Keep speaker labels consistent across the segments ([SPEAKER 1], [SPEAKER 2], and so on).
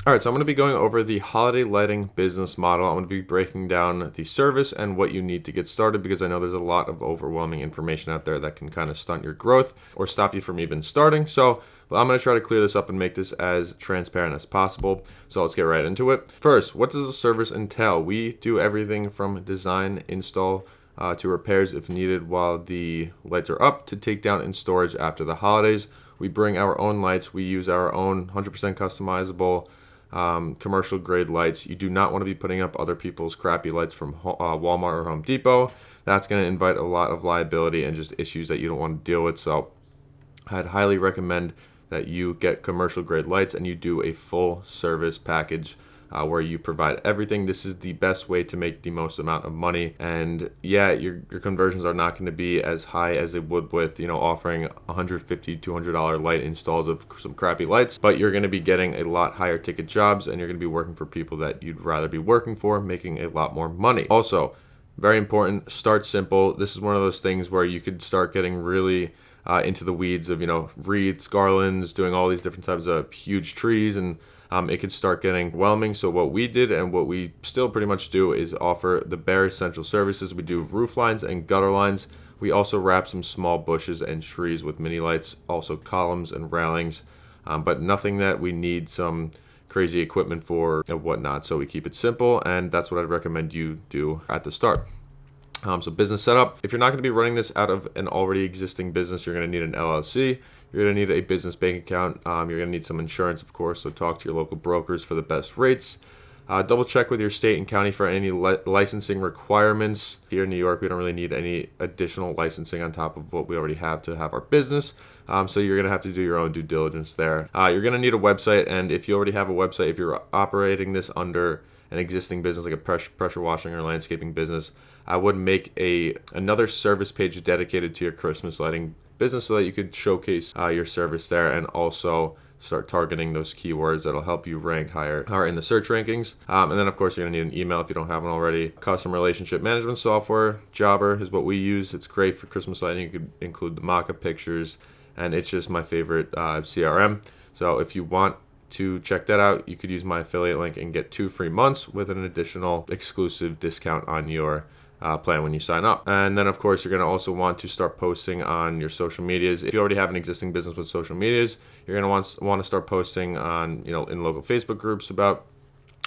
[SPEAKER 1] All right, so I'm going to be going over the holiday lighting business model. I'm going to be breaking down the service and what you need to get started because I know there's a lot of overwhelming information out there that can kind of stunt your growth or stop you from even starting. So I'm going to try to clear this up and make this as transparent as possible. So let's get right into it. First, what does the service entail? We do everything from design, install, to repairs if needed while the lights are up, to take down in storage after the holidays. We bring our own lights. We use our own 100% customizable commercial grade lights. You do not want to be putting up other people's crappy lights from Walmart or Home Depot. That's going to invite a lot of liability and just issues that you don't want to deal with. So I'd highly recommend that you get commercial grade lights and you do a full service package where you provide everything. This is the best way to make the most amount of money. And yeah, your conversions are not going to be as high as they would with, offering $150, $200 light installs of some crappy lights, but you're going to be getting a lot higher ticket jobs and you're going to be working for people that you'd rather be working for, making a lot more money. Also, very important, start simple. This is one of those things where you could start getting really into the weeds of, wreaths, garlands, doing all these different types of huge trees, and it could start getting overwhelming. So what we did and what we still pretty much do is offer the bare essential services. We do roof lines and gutter lines. We also wrap some small bushes and trees with mini lights, also columns and railings, but nothing that we need some crazy equipment for and whatnot. So we keep it simple, and that's what I'd recommend you do at the start. So business setup. If you're not going to be running this out of an already existing business, you're going to need an LLC. You're going to need a business bank account. You're going to need some insurance, of course, so talk to your local brokers for the best rates. Double check with your state and county for any licensing requirements. Here in New York, we don't really need any additional licensing on top of what we already have to have our business. So you're going to have to do your own due diligence there. You're going to need a website, and if you already have a website, if you're operating this under an existing business like a pressure washing or landscaping business, I would make another service page dedicated to your Christmas lighting business so that you could showcase your service there and also start targeting those keywords that'll help you rank higher in the search rankings. And then, of course, you're going to need an email if you don't have one already. Custom relationship management software, Jobber, is what we use. It's great for Christmas lighting. You could include the mock-up pictures, and it's just my favorite CRM. So if you want to check that out, you could use my affiliate link and get 2 free months with an additional exclusive discount on your plan when you sign up. And then, of course, you're going to also want to start posting on your social medias. If you already have an existing business with social medias, you're going to want to start posting on, in local Facebook groups about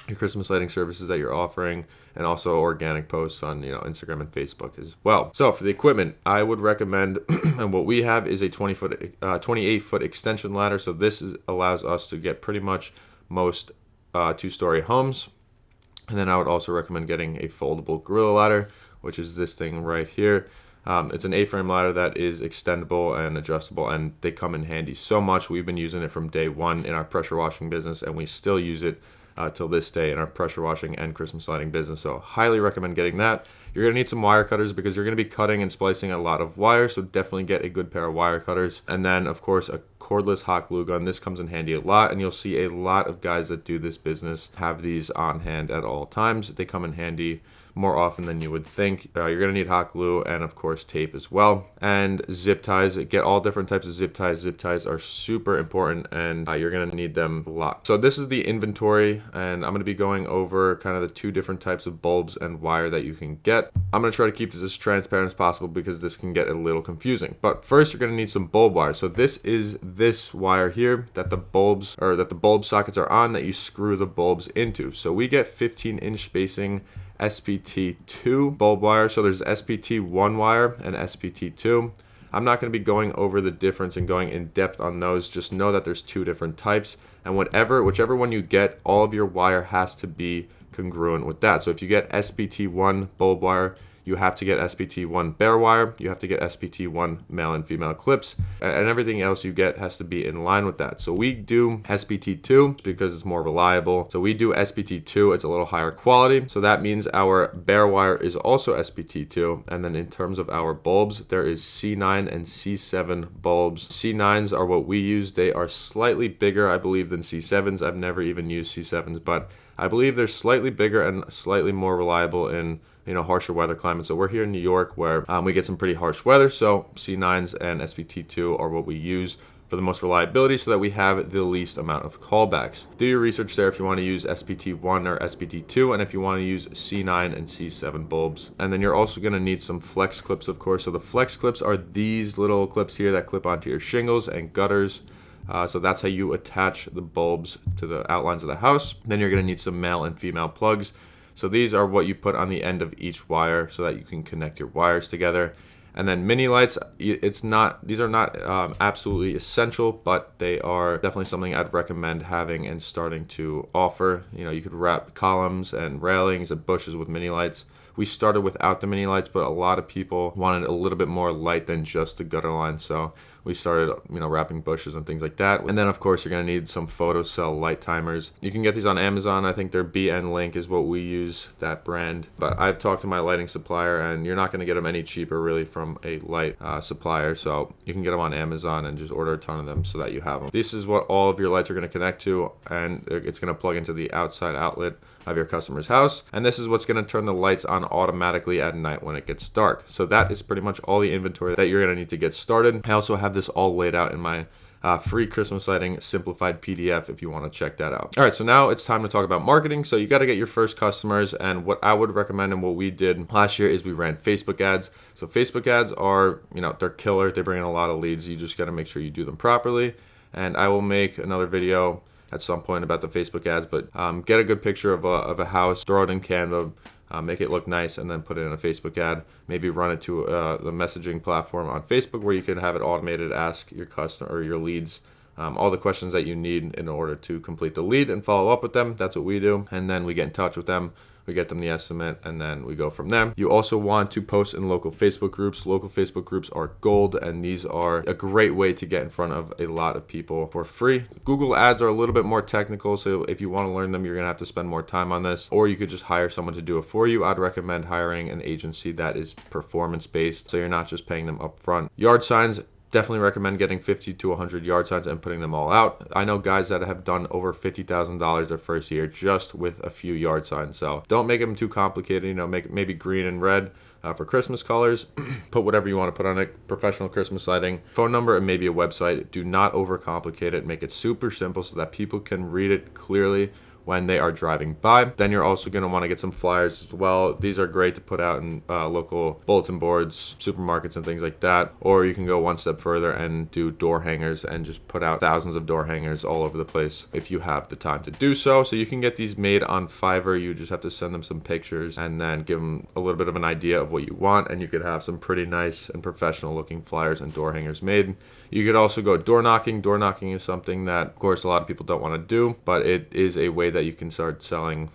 [SPEAKER 1] your Christmas lighting services that you're offering, and also organic posts on, Instagram and Facebook as well. So for the equipment, I would recommend, and what we have is a 28-foot extension ladder. So this allows us to get pretty much most 2-story homes. And then I would also recommend getting a foldable Gorilla ladder, which is this thing right here. It's an A-frame ladder that is extendable and adjustable, and they come in handy so much. We've been using it from day one in our pressure washing business, and we still use it till this day in our pressure washing and Christmas lighting business. So highly recommend getting that. You're going to need some wire cutters because you're going to be cutting and splicing a lot of wire, so definitely get a good pair of wire cutters. And then, of course, a cordless hot glue gun. This comes in handy a lot, and you'll see a lot of guys that do this business have these on hand at all times. They come in handy more often than you would think. You're going to need hot glue and, of course, tape as well. And zip ties. Get all different types of zip ties. Zip ties are super important, and you're going to need them a lot. So this is the inventory, and I'm going to be going over kind of the 2 different types of bulbs and wire that you can get. I'm going to try to keep this as transparent as possible because this can get a little confusing. But first, you're going to need some bulb wire. So this is this wire here that the bulb sockets are on that you screw the bulbs into. So we get 15-inch spacing SPT2 bulb wire. So there's SPT1 wire and SPT2. I'm not going to be going over the difference and going in depth on those. Just know that there's 2 different types, and whichever one you get, all of your wire has to be congruent with that. So if you get SPT1 bulb wire, you have to get SPT1 bare wire, you have to get SPT1 male and female clips, and everything else you get has to be in line with that. So we do SPT2 because it's more reliable. So we do SPT2, it's a little higher quality. So that means our bare wire is also SPT2. And then in terms of our bulbs, there is C9 and C7 bulbs. C9s are what we use. They are slightly bigger, I believe, than C7s. I've never even used C7s, but I believe they're slightly bigger and slightly more reliable in harsher weather climates. So we're here in New York where we get some pretty harsh weather. So C9s and SPT2 are what we use for the most reliability so that we have the least amount of callbacks. Do your research there if you want to use SPT1 or SPT2, and if you want to use C9 and C7 bulbs. And then you're also going to need some flex clips, of course. So the flex clips are these little clips here that clip onto your shingles and gutters. So that's how you attach the bulbs to the outlines of the house. Then you're going to need some male and female plugs. So these are what you put on the end of each wire so that you can connect your wires together. And then mini lights, these are not absolutely essential, but they are definitely something I'd recommend having and starting to offer. You could wrap columns and railings and bushes with mini lights. We started without the mini lights, but a lot of people wanted a little bit more light than just the gutter line. So we started, wrapping bushes and things like that. And then of course you're gonna need some photocell light timers. You can get these on Amazon. I think their BN Link is what we use, that brand. But I've talked to my lighting supplier, and you're not gonna get them any cheaper really from a light supplier. So you can get them on Amazon and just order a ton of them so that you have them. This is what all of your lights are gonna connect to, and it's gonna plug into the outside outlet of your customer's house. And this is what's gonna turn the lights on automatically at night when it gets dark. So that is pretty much all the inventory that you're gonna need to get started. I also have this all laid out in my free Christmas lighting simplified PDF if you want to check that out. All right, so now it's time to talk about marketing. So you got to get your first customers, and what I would recommend and what we did last year is we ran Facebook ads. So Facebook ads are, they're killer. They bring in a lot of leads. You just got to make sure you do them properly. And I will make another video at some point about the Facebook ads, but get a good picture of a house, throw it in Canva, make it look nice, and then put it in a Facebook ad. Maybe run it to the messaging platform on Facebook where you can have it automated, ask your customer or your leads all the questions that you need in order to complete the lead and follow up with them. That's what we do. And then we get in touch with them. We get them the estimate, and then we go from there. You also want to post in local Facebook groups. Local Facebook groups are gold, and these are a great way to get in front of a lot of people for free. Google ads are a little bit more technical, so if you want to learn them, you're gonna have to spend more time on this, or you could just hire someone to do it for you. I'd recommend hiring an agency that is performance-based, so you're not just paying them up front. Yard signs, definitely recommend getting 50 to 100 yard signs and putting them all out. I know guys that have done over $50,000 their first year just with a few yard signs. So don't make them too complicated. Make it maybe green and red for Christmas colors. Put whatever you want to put on it. Professional Christmas lighting, phone number, and maybe a website. Do not overcomplicate it. Make it super simple so that people can read it clearly when they are driving by. Then you're also going to want to get some flyers as well. These are great to put out in local bulletin boards, supermarkets, and things like that. Or you can go one step further and do door hangers and just put out thousands of door hangers all over the place if you have the time to do so. So you can get these made on Fiverr. You just have to send them some pictures and then give them a little bit of an idea of what you want, and you could have some pretty nice and professional looking flyers and door hangers made. You could also go door knocking. Door knocking is something that, of course, a lot of people don't want to do, but it is a way that you can start selling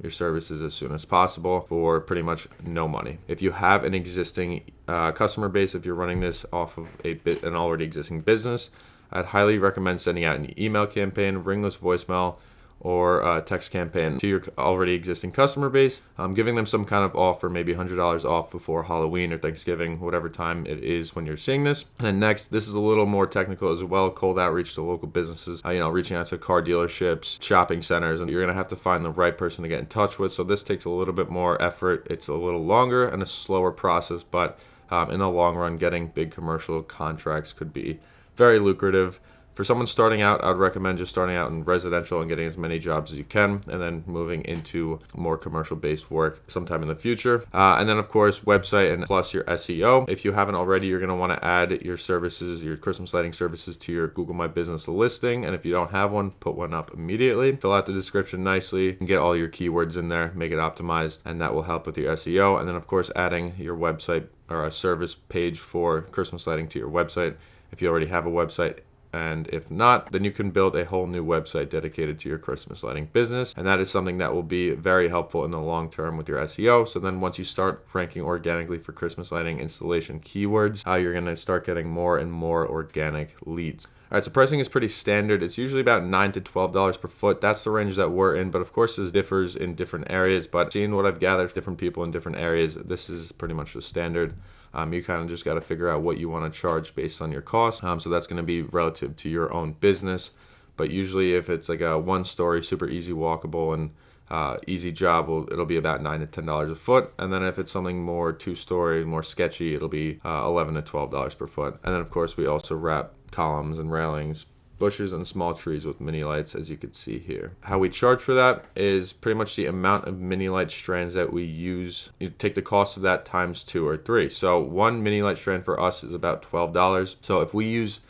[SPEAKER 1] your services as soon as possible for pretty much no money. If you have an existing customer base, if you're running this off of an already existing business, I'd highly recommend sending out an email campaign, ringless voicemail, or a text campaign to your already existing customer base, giving them some kind of offer, maybe $100 off before Halloween or Thanksgiving, whatever time it is when you're seeing this. And then next, this is a little more technical as well, cold outreach to local businesses, reaching out to car dealerships, shopping centers, and you're gonna have to find the right person to get in touch with. So this takes a little bit more effort. It's a little longer and a slower process, but in the long run, getting big commercial contracts could be very lucrative. For someone starting out, I'd recommend just starting out in residential and getting as many jobs as you can, and then moving into more commercial-based work sometime in the future. And then, of course, website and plus your SEO. If you haven't already, you're going to want to add your services, your Christmas lighting services, to your Google My Business listing. And if you don't have one, put one up immediately. Fill out the description nicely and get all your keywords in there, make it optimized, and that will help with your SEO. And then, of course, adding your website or a service page for Christmas lighting to your website if you already have a website. And if not, then you can build a whole new website dedicated to your Christmas lighting business. And that is something that will be very helpful in the long term with your SEO. So then once you start ranking organically for Christmas lighting installation keywords, you're going to start getting more and more organic leads. All right, so pricing is pretty standard. It's usually about $9 to $12 per foot. That's the range that we're in, but of course this differs in different areas. But seeing what I've gathered from different people in different areas, this is pretty much the standard. You kind of just got to figure out what you want to charge based on your cost. So that's going to be relative to your own business. But usually if it's like a one-story, super easy walkable and easy job, it'll be about $9 to $10 a foot. And then if it's something more two-story, more sketchy, it'll be $11 to $12 per foot. And then of course we also wrap columns and railings, bushes and small trees with mini lights, as you can see here. How we charge for that is pretty much the amount of mini light strands that we use. You take the cost of that times 2 or 3. So one mini light strand for us is about $12. So if we use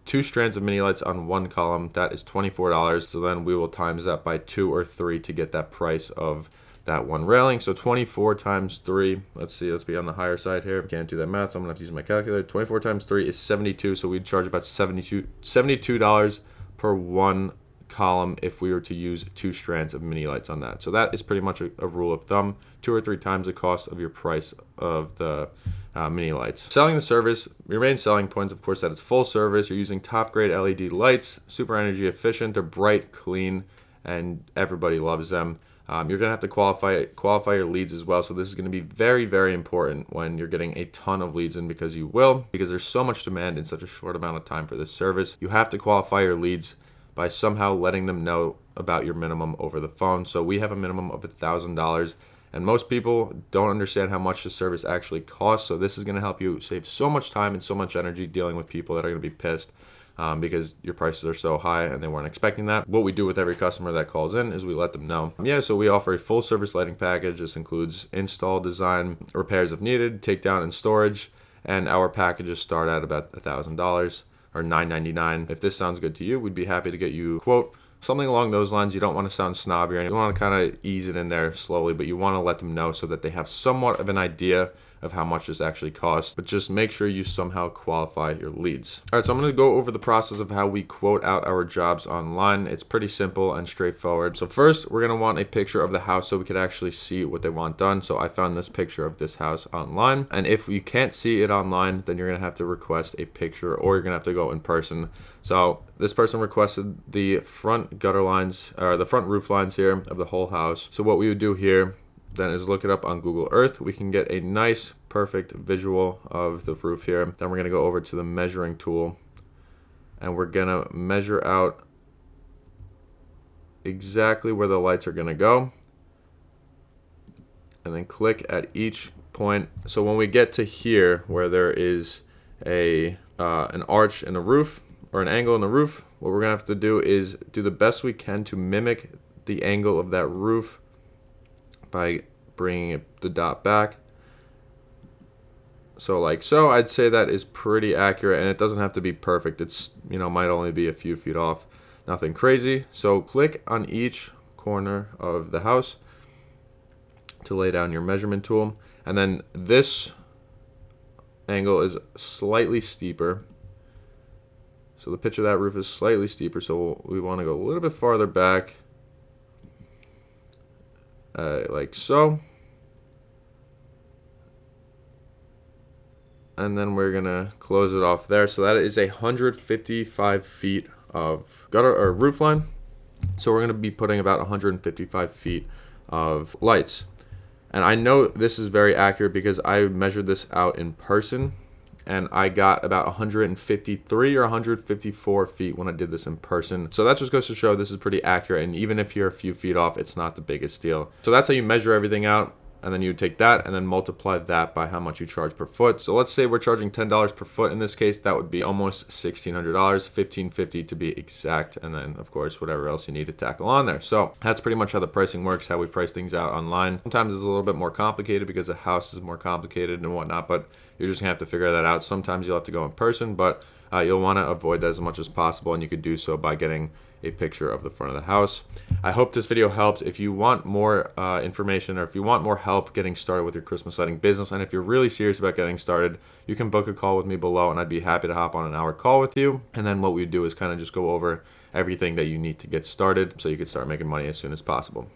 [SPEAKER 1] 2 strands of mini lights on one column, that is $24. So then we will times that by 2 or 3 to get that price of that one railing. So 24 times 3, let's be on the higher side here. Can't do that math, so I'm gonna have to use my calculator. 24 times 3 is 72, so we'd charge about $72 per one column if we were to use 2 strands of mini lights on that. So that is pretty much a rule of thumb, 2 or 3 times the cost of your price of the mini lights. Selling the service, your main selling points, of course, that it's full service. You're using top grade LED lights, super energy efficient, they're bright, clean, and everybody loves them. You're going to have to qualify your leads as well. So this is going to be very, very important when you're getting a ton of leads in, because there's so much demand in such a short amount of time for this service. You have to qualify your leads by somehow letting them know about your minimum over the phone. So we have a minimum of $1,000, and most people don't understand how much the service actually costs. So this is going to help you save so much time and so much energy dealing with people that are going to be pissed because your prices are so high and they weren't expecting that. What we do with every customer that calls in is we let them know. So we offer a full service lighting package. This includes install, design, repairs if needed, takedown and storage, and our packages start at about $1,000 or $999. If this sounds good to you, we'd be happy to get you a quote. Something along those lines. You don't want to sound snobby or anything. You want to kind of ease it in there slowly, but you want to let them know so that they have somewhat of an idea of how much this actually costs. But just make sure you somehow qualify your leads. All right, so I'm going to go over the process of how we quote out our jobs online. It's pretty simple and straightforward. So first, we're going to want a picture of the house so we could actually see what they want done. So I found this picture of this house online. And if you can't see it online, then you're going to have to request a picture, or you're going to have to go in person. So this person requested the front gutter lines, or the front roof lines here of the whole house. So what we would do here then is look it up on Google Earth. We can get a nice, perfect visual of the roof here. Then we're gonna go over to the measuring tool, and we're gonna measure out exactly where the lights are gonna go, and then click at each point. So when we get to here where there is an arch in the roof, or an angle in the roof, what we're gonna have to do is do the best we can to mimic the angle of that roof by bringing the dot back. So like so, I'd say that is pretty accurate, and it doesn't have to be perfect. It's, might only be a few feet off, nothing crazy. So click on each corner of the house to lay down your measurement tool, and then this angle is slightly steeper. So the pitch of that roof is slightly steeper, so we want to go a little bit farther back, like so. And then we're gonna close it off there. So that is 155 feet of gutter or roof line. So we're gonna be putting about 155 feet of lights. And I know this is very accurate because I measured this out in person, and I got about 153 or 154 feet when I did this in person. So that just goes to show this is pretty accurate, and even if you're a few feet off, it's not the biggest deal. So that's how you measure everything out, and then you take that and then multiply that by how much you charge per foot. So let's say we're charging $10 per foot. In this case, that would be almost $1,600, $1,550 to be exact, and then of course whatever else you need to tackle on there. So that's pretty much how the pricing works, how we price things out online. Sometimes it's a little bit more complicated because the house is more complicated and whatnot, but you're just gonna have to figure that out. Sometimes you'll have to go in person, but you'll want to avoid that as much as possible, and you could do so by getting a picture of the front of the house. I hope this video helped. If you want more information, or if you want more help getting started with your Christmas lighting business, and if you're really serious about getting started, you can book a call with me below, and I'd be happy to hop on an hour call with you. And then what we do is kind of just go over everything that you need to get started so you can start making money as soon as possible.